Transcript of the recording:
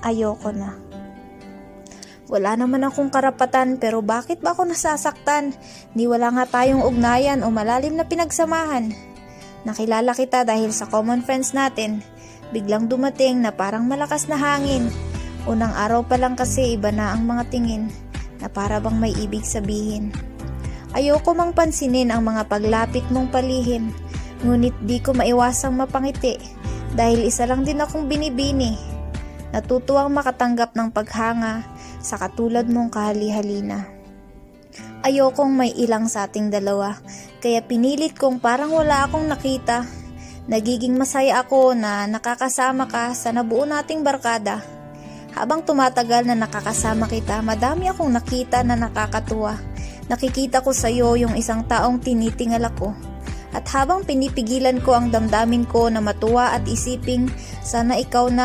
ayoko na. Wala naman akong karapatan pero bakit ba ako nasasaktan? Ni wala nga tayong ugnayan o malalim na pinagsamahan. Nakilala kita dahil sa common friends natin. Biglang dumating na parang malakas na hangin. Unang araw pa lang kasi iba na ang mga tingin na para bang may ibig sabihin. Ayoko mang pansinin ang mga paglapit mong palihim. Ngunit di ko maiwasang mapangiti dahil isa lang din akong binibini. Natutuwang makatanggap ng paghanga sa katulad mong kahali-halina. Ayokong may ilang sa ating dalawa, kaya pinilit kong parang wala akong nakita. Nagiging masaya ako na nakakasama ka sa nabuo nating barkada. Habang tumatagal na nakakasama kita, madami akong nakita na nakakatuwa. Nakikita ko sa iyo yung isang taong tinitingal ako. At habang pinipigilan ko ang damdamin ko na matuwa at isiping sana ikaw na